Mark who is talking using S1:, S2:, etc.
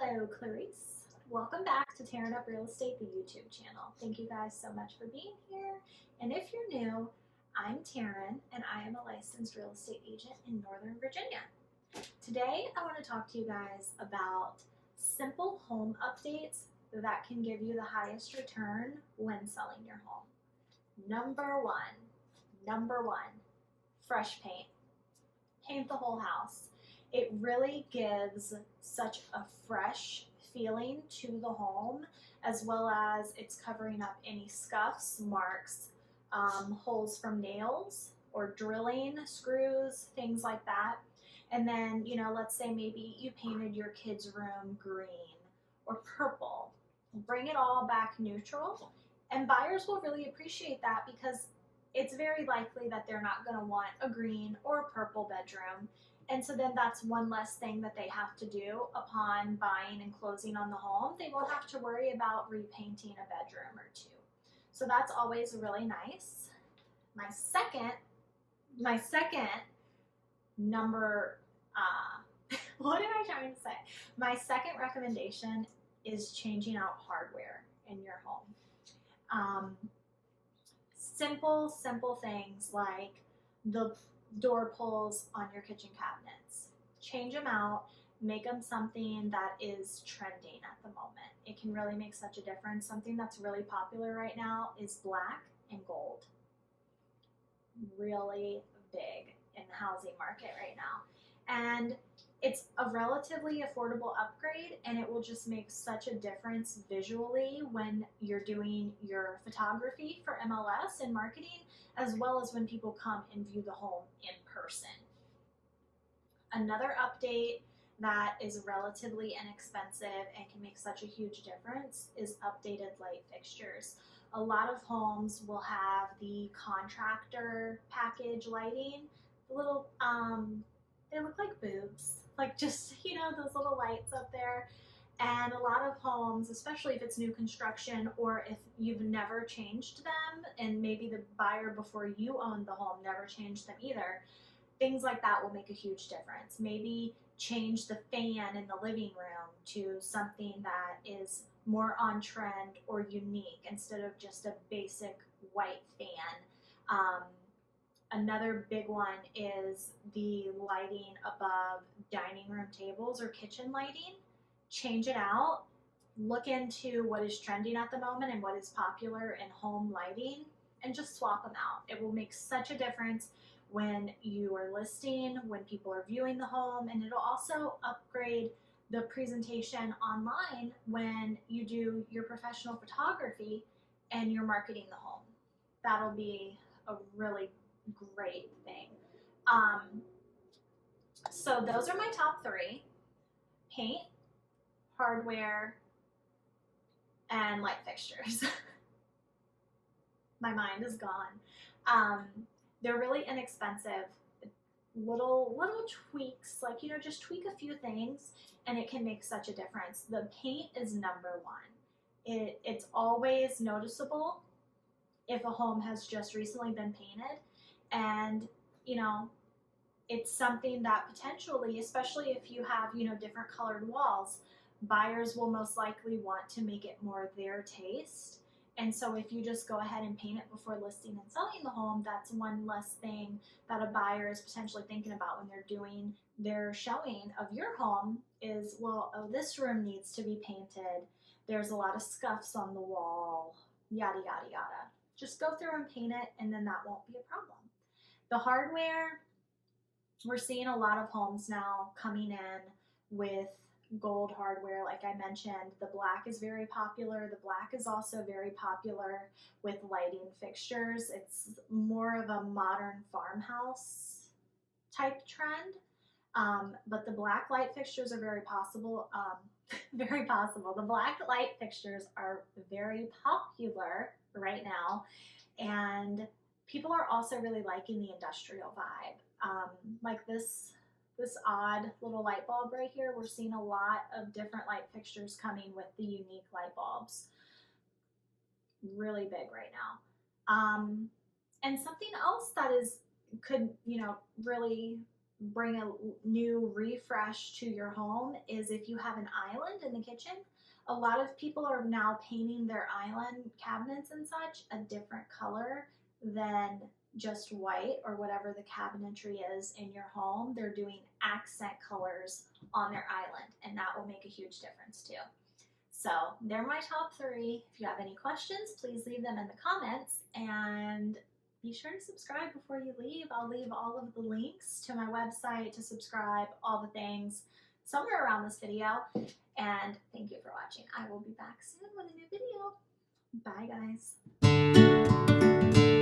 S1: Hello, Clarice. Welcome back to Tearing Up Real Estate, the YouTube channel. Thank you guys so much for being here. And if you're new, I'm Taryn, and I am a licensed real estate agent in Northern Virginia. Today, I want to talk to you guys about simple home updates that can give you the highest return when selling your home. Number one, fresh paint. Paint the whole house. It really gives such a fresh feeling to the home, as well as it's covering up any scuffs, marks, holes from nails or drilling, screws, things like that. And then, let's say maybe you painted your kid's room green or purple. Bring it all back neutral, and buyers will really appreciate that because it's very likely that they're not going to want a green or a purple bedroom. And so then that's one less thing that they have to do upon buying and closing on the home. They won't have to worry about repainting a bedroom or two. So that's always really nice. My second number, what am I trying to say? My second recommendation is changing out hardware in your home. Simple things like the door pulls on your kitchen cabinets. Change them out, make them something that is trending at the moment. It can really make such a difference. Something that's really popular right now is black and gold. Really big in the housing market right now. And it's a relatively affordable upgrade, and it will just make such a difference visually when you're doing your photography for MLS and marketing, as well as when people come and view the home in person. Another update that is relatively inexpensive and can make such a huge difference is updated light fixtures. A lot of homes will have the contractor package lighting, the little they look like boobs, like just, those little lights up there. And a lot of homes, especially if it's new construction or if you've never changed them, and maybe the buyer before you owned the home never changed them either, things like that will make a huge difference. Maybe change the fan in the living room to something that is more on trend or unique instead of just a basic white fan. Another big one is the lighting above dining room tables or kitchen lighting. Change it out. Look into what is trending at the moment and what is popular in home lighting, and just swap them out. It will make such a difference when you are listing, when people are viewing the home, and it'll also upgrade the presentation online when you do your professional photography and you're marketing the home. That'll be a really great thing. So those are my top three: paint, hardware, and light fixtures. My mind is gone. They're really inexpensive. Little tweaks, like, just tweak a few things and it can make such a difference. The paint is number one. It's always noticeable if a home has just recently been painted, and it's something that potentially, especially if you have different colored walls, buyers will most likely want to make it more their taste. And so if you just go ahead and paint it before listing and selling the home, that's one less thing that a buyer is potentially thinking about when they're doing their showing of your home is, well, oh, this room needs to be painted. There's a lot of scuffs on the wall, yada, yada, yada. Just go through and paint it, and then that won't be a problem. The hardware, we're seeing a lot of homes now coming in with gold hardware. Like I mentioned, the black is very popular. The black is also very popular with lighting fixtures. It's more of a modern farmhouse type trend. But the black light fixtures are very possible. Very possible. The black light fixtures are very popular right now, and people are also really liking the industrial vibe. Like this odd little light bulb right here, we're seeing a lot of different light fixtures coming with the unique light bulbs. Really big right now. And something else that could really bring a new refresh to your home is if you have an island in the kitchen. A lot of people are now painting their island cabinets and such a different color than just white or whatever the cabinetry is in your home. They're doing accent colors on their island, and that will make a huge difference too. So they're my top 3. If you have any questions, please leave them in the comments, and be sure to subscribe before you leave. I'll leave all of the links to my website to subscribe, all the things, somewhere around this video. And thank you for watching. I will be back soon with a new video. Bye, guys.